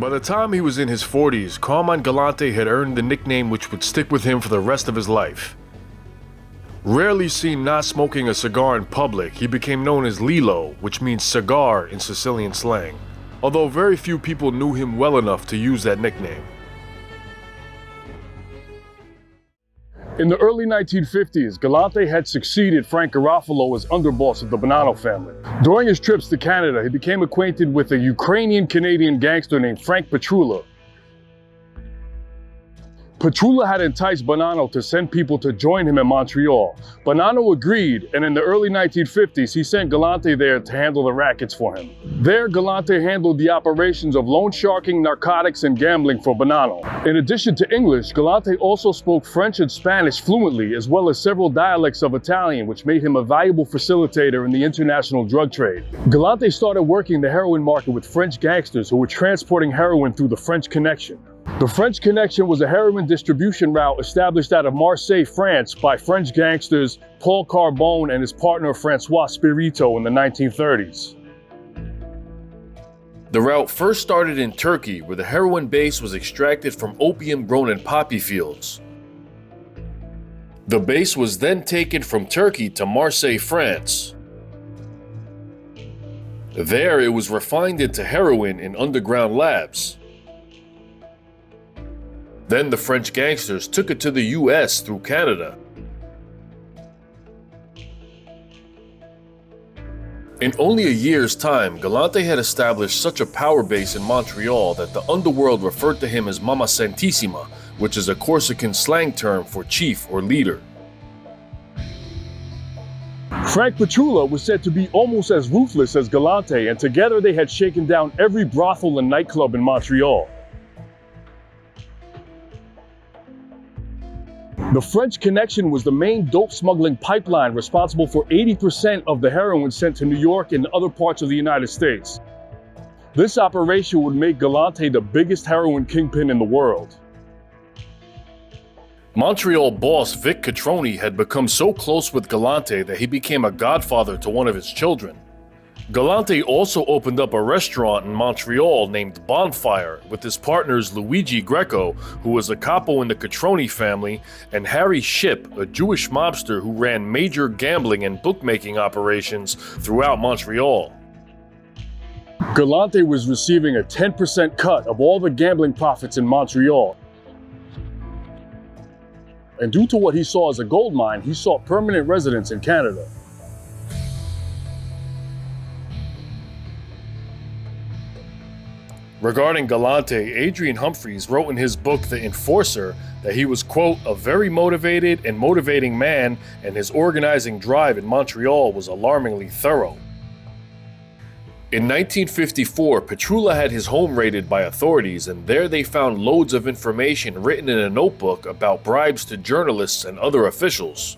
By the time he was in his 40s, Carmine Galante had earned the nickname which would stick with him for the rest of his life. Rarely seen not smoking a cigar in public, he became known as Lilo, which means cigar in Sicilian slang, although very few people knew him well enough to use that nickname. In the early 1950s, Galante had succeeded Frank Garofalo as underboss of the Bonanno family. During his trips to Canada, he became acquainted with a Ukrainian-Canadian gangster named Frank Petrula. Petrula had enticed Bonanno to send people to join him in Montreal. Bonanno agreed, and in the early 1950s, he sent Galante there to handle the rackets for him. There, Galante handled the operations of loan sharking, narcotics, and gambling for Bonanno. In addition to English, Galante also spoke French and Spanish fluently, as well as several dialects of Italian, which made him a valuable facilitator in the international drug trade. Galante started working the heroin market with French gangsters who were transporting heroin through the French Connection. The French Connection was a heroin distribution route established out of Marseille, France by French gangsters Paul Carbone and his partner Francois Spirito in the 1930s. The route first started in Turkey, where the heroin base was extracted from opium grown in poppy fields. The base was then taken from Turkey to Marseille, France. There it was refined into heroin in underground labs. Then the French gangsters took it to the US through Canada. In only a year's time, Galante had established such a power base in Montreal that the underworld referred to him as Mama Santisima, which is a Corsican slang term for chief or leader. Frank Petrula was said to be almost as ruthless as Galante, and together they had shaken down every brothel and nightclub in Montreal. The French Connection was the main dope smuggling pipeline responsible for 80% of the heroin sent to New York and other parts of the United States. This operation would make Galante the biggest heroin kingpin in the world. Montreal boss Vic Cotroni had become so close with Galante that he became a godfather to one of his children. Galante also opened up a restaurant in Montreal named Bonfire with his partners Luigi Greco, who was a capo in the Cotroni family, and Harry Shipp, a Jewish mobster who ran major gambling and bookmaking operations throughout Montreal. Galante was receiving a 10% cut of all the gambling profits in Montreal. And due to what he saw as a gold mine, he sought permanent residence in Canada. Regarding Galante, Adrian Humphreys wrote in his book The Enforcer that he was, quote, a very motivated and motivating man, and his organizing drive in Montreal was alarmingly thorough. In 1954, Petrula had his home raided by authorities, and there they found loads of information written in a notebook about bribes to journalists and other officials.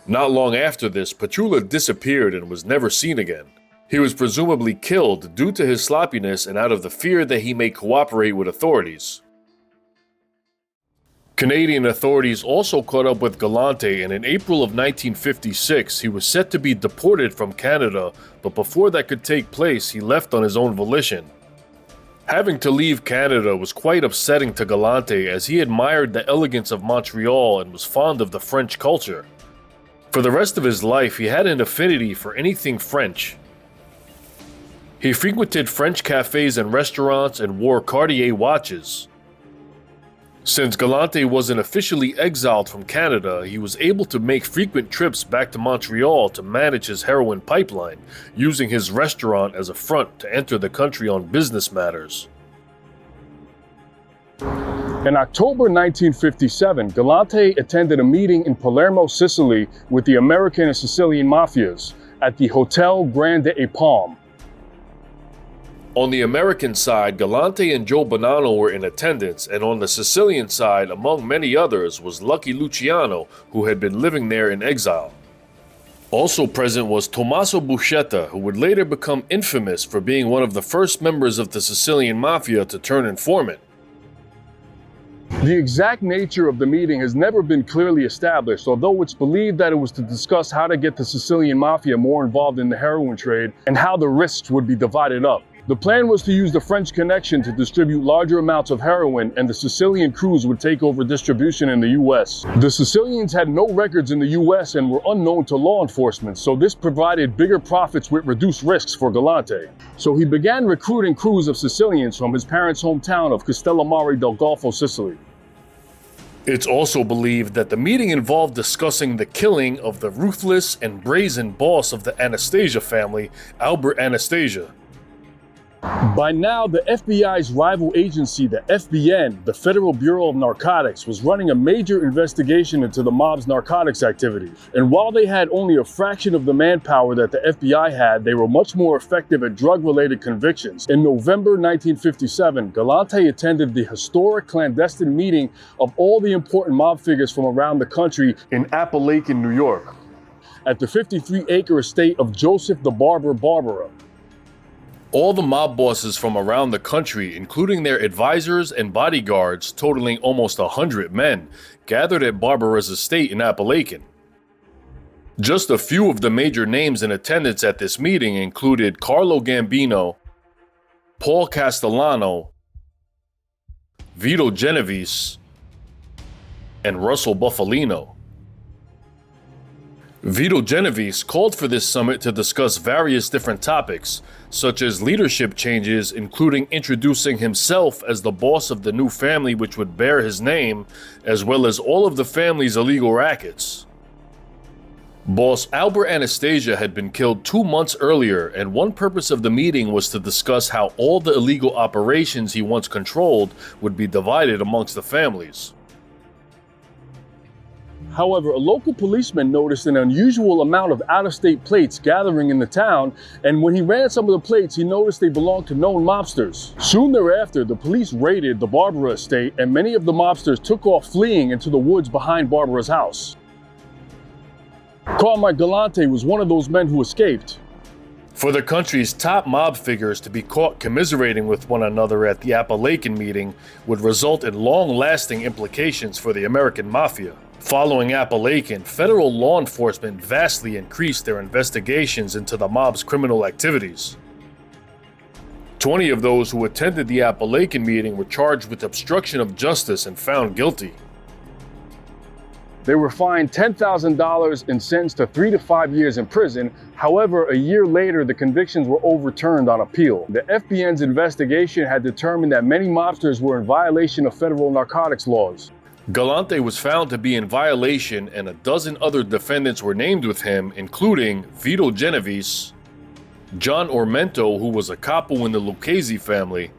Not long after this, Petrula disappeared and was never seen again. He was presumably killed due to his sloppiness and out of the fear that he may cooperate with authorities. Canadian authorities also caught up with Galante, and in April of 1956 he was set to be deported from Canada, but before that could take place he left on his own volition. Having to leave Canada was quite upsetting to Galante, as he admired the elegance of Montreal and was fond of the French culture. For the rest of his life he had an affinity for anything French. He frequented French cafes and restaurants and wore Cartier watches. Since Galante wasn't officially exiled from Canada, he was able to make frequent trips back to Montreal to manage his heroin pipeline, using his restaurant as a front to enter the country on business matters. In October 1957, Galante attended a meeting in Palermo, Sicily with the American and Sicilian mafias at the Hotel Grande et Palm. On the American side, Galante and Joe Bonanno were in attendance, and on the Sicilian side, among many others, was Lucky Luciano, who had been living there in exile. Also present was Tommaso Buscetta, who would later become infamous for being one of the first members of the Sicilian Mafia to turn informant. The exact nature of the meeting has never been clearly established, although it's believed that it was to discuss how to get the Sicilian Mafia more involved in the heroin trade and how the risks would be divided up. The plan was to use the French connection to distribute larger amounts of heroin, and the Sicilian crews would take over distribution in the US. The Sicilians had no records in the US and were unknown to law enforcement, so this provided bigger profits with reduced risks for Galante. So he began recruiting crews of Sicilians from his parents' hometown of Castellammare del Golfo, Sicily. It's also believed that the meeting involved discussing the killing of the ruthless and brazen boss of the Anastasia family, Albert Anastasia. By now, the FBI's rival agency, the FBN, the Federal Bureau of Narcotics, was running a major investigation into the mob's narcotics activity. And while they had only a fraction of the manpower that the FBI had, they were much more effective at drug-related convictions. In November 1957, Galante attended the historic clandestine meeting of all the important mob figures from around the country in Appalachian, New York, at the 53-acre estate of Joseph the Barber Barbara. All the mob bosses from around the country, including their advisors and bodyguards totaling almost 100 men, gathered at Barbara's estate in Appalachian. Just a few of the major names in attendance at this meeting included Carlo Gambino, Paul Castellano, Vito Genovese, and Russell Buffalino. Vito Genovese called for this summit to discuss various different topics, such as leadership changes, including introducing himself as the boss of the new family which would bear his name, as well as all of the family's illegal rackets. Boss Albert Anastasia had been killed 2 months earlier, and one purpose of the meeting was to discuss how all the illegal operations he once controlled would be divided amongst the families. However, a local policeman noticed an unusual amount of out-of-state plates gathering in the town, and when he ran some of the plates, he noticed they belonged to known mobsters. Soon thereafter, the police raided the Barbara estate, and many of the mobsters took off fleeing into the woods behind Barbara's house. Carmine Galante was one of those men who escaped. For the country's top mob figures to be caught commiserating with one another at the Appalachian meeting would result in long-lasting implications for the American Mafia. Following Appalachian, federal law enforcement vastly increased their investigations into the mob's criminal activities. 20 of those who attended the Appalachian meeting were charged with obstruction of justice and found guilty. They were fined $10,000 and sentenced to 3 to 5 years in prison. However, a year later, the convictions were overturned on appeal. The FBN's investigation had determined that many mobsters were in violation of federal narcotics laws. Galante was found to be in violation, and a dozen other defendants were named with him, including Vito Genovese, John Ormento, who was a capo in the Lucchese family,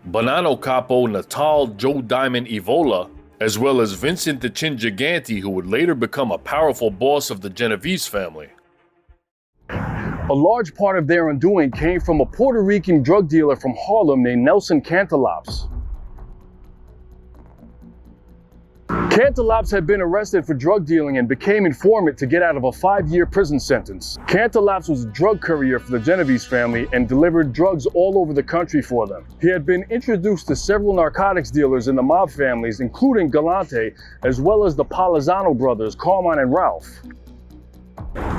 Bonanno capo Natal Joe Diamond Evola, as well as Vincent the Chin Gigante, who would later become a powerful boss of the Genovese family. A large part of their undoing came from a Puerto Rican drug dealer from Harlem named Nelson Cantalops. Cantalops had been arrested for drug dealing and became informant to get out of a 5-year prison sentence. Cantalops was a drug courier for the Genovese family and delivered drugs all over the country for them. He had been introduced to several narcotics dealers in the mob families, including Galante, as well as the Palazzano brothers, Carmine and Ralph.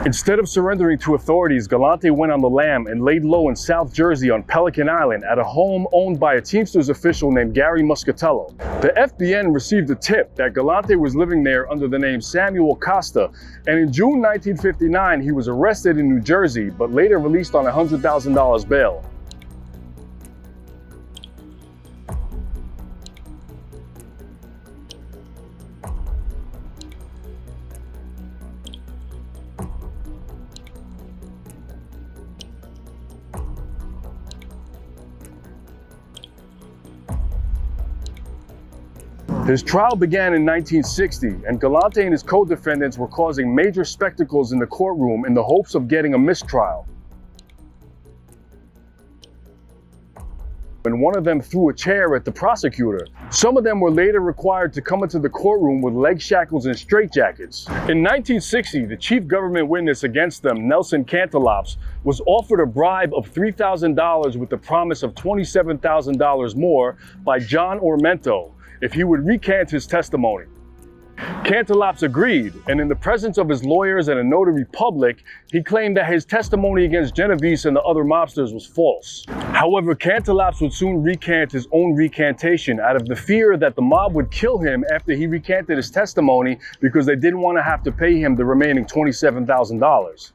Instead of surrendering to authorities, Galante went on the lam and laid low in South Jersey on Pelican Island at a home owned by a Teamsters official named Gary Muscatello. The FBN received a tip that Galante was living there under the name Samuel Costa, and in June 1959 he was arrested in New Jersey, but later released on $100,000 bail. His trial began in 1960, and Galante and his co-defendants were causing major spectacles in the courtroom in the hopes of getting a mistrial. And one of them threw a chair at the prosecutor. Some of them were later required to come into the courtroom with leg shackles and straitjackets. In 1960, the chief government witness against them, Nelson Cantalops, was offered a bribe of $3,000 with the promise of $27,000 more by John Ormento if he would recant his testimony. Cantelops agreed, and in the presence of his lawyers and a notary public, he claimed that his testimony against Genovese and the other mobsters was false. However, Cantelops would soon recant his own recantation out of the fear that the mob would kill him after he recanted his testimony because they didn't want to have to pay him the remaining $27,000.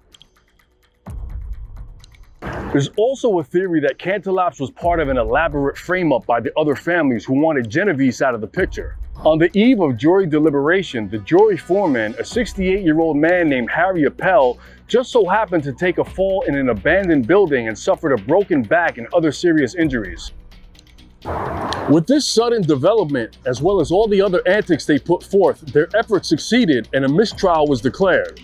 There's also a theory that Cantelops was part of an elaborate frame-up by the other families who wanted Genovese out of the picture. On the eve of jury deliberation, the jury foreman, a 68-year-old man named Harry Appel, just so happened to take a fall in an abandoned building and suffered a broken back and other serious injuries. With this sudden development, as well as all the other antics they put forth, their efforts succeeded and a mistrial was declared.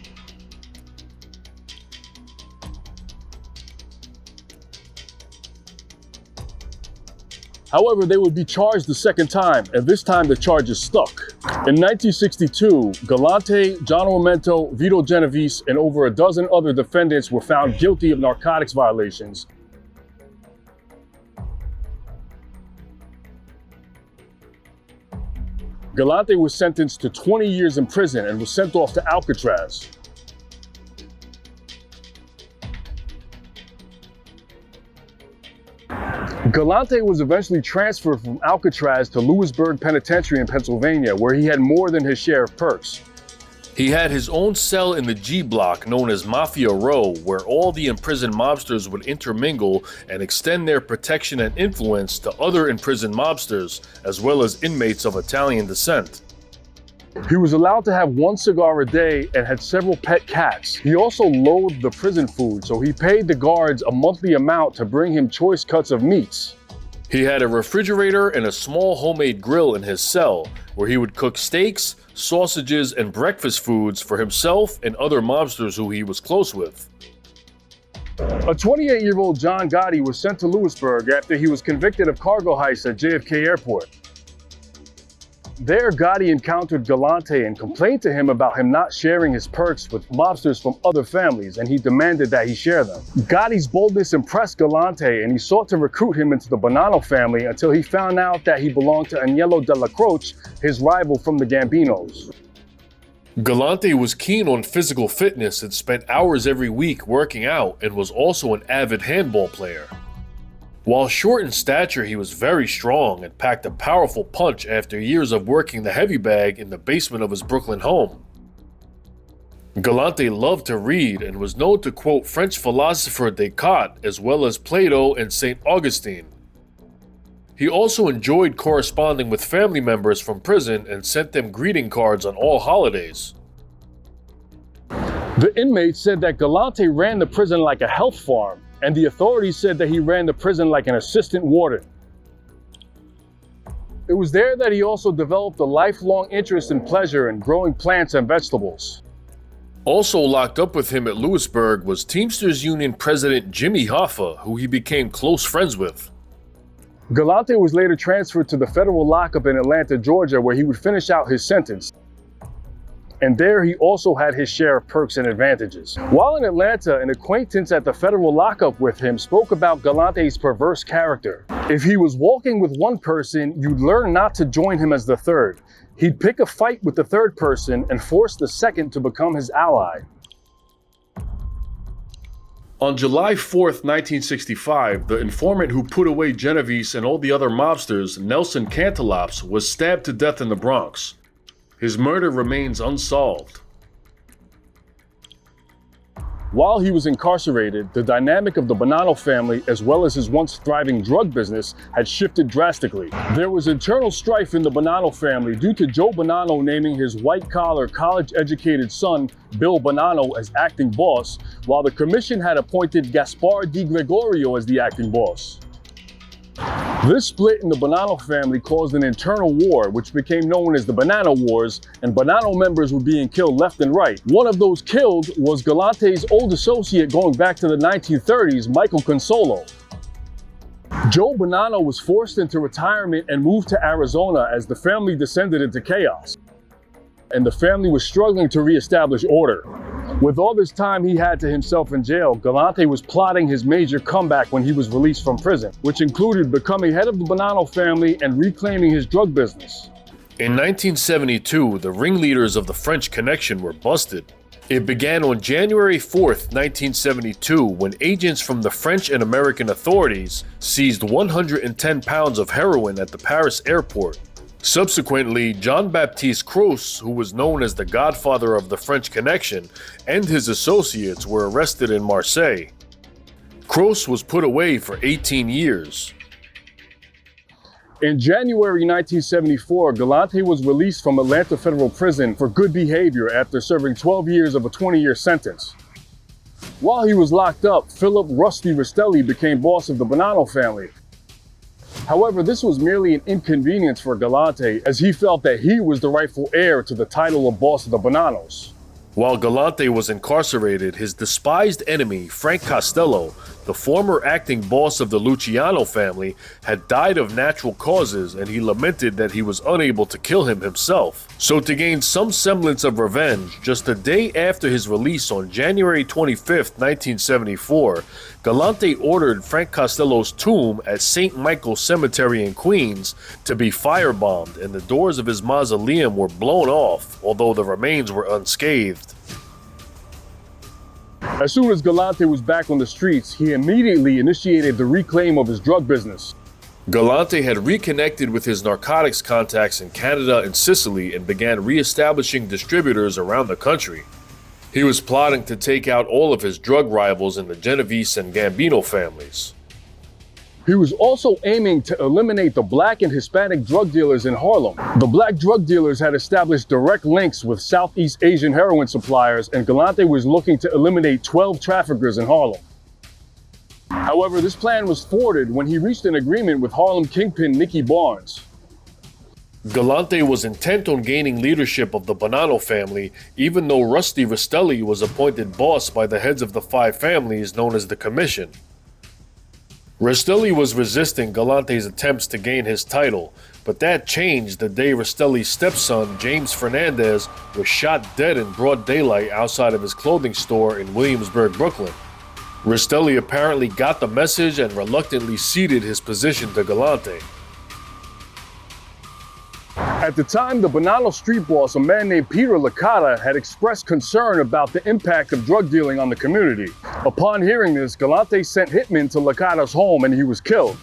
However, they would be charged the second time, and this time the charges stuck. In 1962, Galante, John Armento, Vito Genovese, and over a dozen other defendants were found guilty of narcotics violations. Galante was sentenced to 20 years in prison and was sent off to Alcatraz. Galante was eventually transferred from Alcatraz to Lewisburg Penitentiary in Pennsylvania, where he had more than his share of perks. He had his own cell in the G block known as Mafia Row, where all the imprisoned mobsters would intermingle and extend their protection and influence to other imprisoned mobsters, as well as inmates of Italian descent. He was allowed to have one cigar a day and had several pet cats. He also loathed the prison food, so he paid the guards a monthly amount to bring him choice cuts of meats. He had a refrigerator and a small homemade grill in his cell, where he would cook steaks, sausages, and breakfast foods for himself and other mobsters who he was close with. A 28-year-old John Gotti was sent to Lewisburg after he was convicted of cargo heists at JFK Airport. There, Gotti encountered Galante and complained to him about him not sharing his perks with mobsters from other families, and he demanded that he share them. Gotti's boldness impressed Galante, and he sought to recruit him into the Bonanno family until he found out that he belonged to Agnello Della Croce, his rival from the Gambinos. Galante was keen on physical fitness and spent hours every week working out, and was also an avid handball player. While short in stature, he was very strong and packed a powerful punch after years of working the heavy bag in the basement of his Brooklyn home. Galante loved to read and was known to quote French philosopher Descartes as well as Plato and St. Augustine. He also enjoyed corresponding with family members from prison and sent them greeting cards on all holidays. The inmates said that Galante ran the prison like a health farm, and the authorities said that he ran the prison like an assistant warden. It was there that he also developed a lifelong interest and pleasure in growing plants and vegetables. Also locked up with him at Lewisburg was Teamsters Union President Jimmy Hoffa, who he became close friends with. Galante was later transferred to the federal lockup in Atlanta, Georgia, where he would finish out his sentence. And there he also had his share of perks and advantages. While in Atlanta, an acquaintance at the federal lockup with him spoke about Galante's perverse character. If he was walking with one person, you'd learn not to join him as the third. He'd pick a fight with the third person and force the second to become his ally. On July 4th, 1965, the informant who put away Genovese and all the other mobsters, Nelson Cantelops, was stabbed to death in the Bronx. His murder remains unsolved. While he was incarcerated, the dynamic of the Bonanno family, as well as his once thriving drug business, had shifted drastically. There was internal strife in the Bonanno family due to Joe Bonanno naming his white-collar, college-educated son, Bill Bonanno, as acting boss, while the commission had appointed Gaspar Di Gregorio as the acting boss. This split in the Bonanno family caused an internal war, which became known as the Bonanno Wars, and Bonanno members were being killed left and right. One of those killed was Galante's old associate going back to the 1930s, Michael Consolo. Joe Bonanno was forced into retirement and moved to Arizona as the family descended into chaos, and the family was struggling to reestablish order. With all this time he had to himself in jail, Galante was plotting his major comeback when he was released from prison, which included becoming head of the Bonanno family and reclaiming his drug business. In 1972, the ringleaders of the French Connection were busted. It began on January 4th, 1972, when agents from the French and American authorities seized 110 pounds of heroin at the Paris airport. Subsequently, Jean-Baptiste Croce, who was known as the godfather of the French Connection, and his associates were arrested in Marseille. Croce was put away for 18 years. In January 1974, Galante was released from Atlanta Federal Prison for good behavior after serving 12 years of a 20-year sentence. While he was locked up, Philip Rusty Rastelli became boss of the Bonanno family. However, this was merely an inconvenience for Galante, as he felt that he was the rightful heir to the title of Boss of the Bonannos. While Galante was incarcerated, his despised enemy, Frank Costello, the former acting boss of the Luciano family, had died of natural causes, and he lamented that he was unable to kill him himself. So to gain some semblance of revenge, just a day after his release on January 25, 1974, Galante ordered Frank Costello's tomb at St. Michael's Cemetery in Queens to be firebombed, and the doors of his mausoleum were blown off, although the remains were unscathed. As soon as Galante was back on the streets, he immediately initiated the reclaim of his drug business. Galante had reconnected with his narcotics contacts in Canada and Sicily and began re-establishing distributors around the country. He was plotting to take out all of his drug rivals in the Genovese and Gambino families. He was also aiming to eliminate the black and Hispanic drug dealers in Harlem. The black drug dealers had established direct links with Southeast Asian heroin suppliers, and Galante was looking to eliminate 12 traffickers in Harlem. However, this plan was thwarted when he reached an agreement with Harlem Kingpin Nicky Barnes. Galante was intent on gaining leadership of the Bonanno family, even though Rusty Rastelli was appointed boss by the heads of the 5 families known as the Commission. Rastelli was resisting Galante's attempts to gain his title, but that changed the day Rastelli's stepson, James Fernandez, was shot dead in broad daylight outside of his clothing store in Williamsburg, Brooklyn. Rastelli apparently got the message and reluctantly ceded his position to Galante. At the time, the Bonanno street boss, a man named Peter Licata, had expressed concern about the impact of drug dealing on the community. Upon hearing this, Galante sent hitmen to Licata's home and he was killed.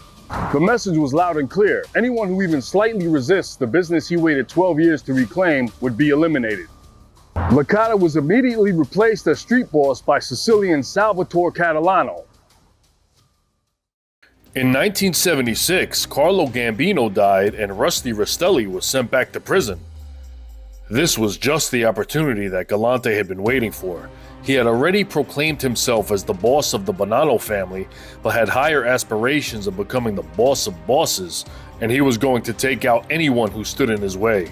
The message was loud and clear. Anyone who even slightly resists the business he waited 12 years to reclaim would be eliminated. Licata was immediately replaced as street boss by Sicilian Salvatore Catalano. In 1976, Carlo Gambino died and Rusty Rastelli was sent back to prison. This was just the opportunity that Galante had been waiting for. He had already proclaimed himself as the boss of the Bonanno family, but had higher aspirations of becoming the boss of bosses, and he was going to take out anyone who stood in his way.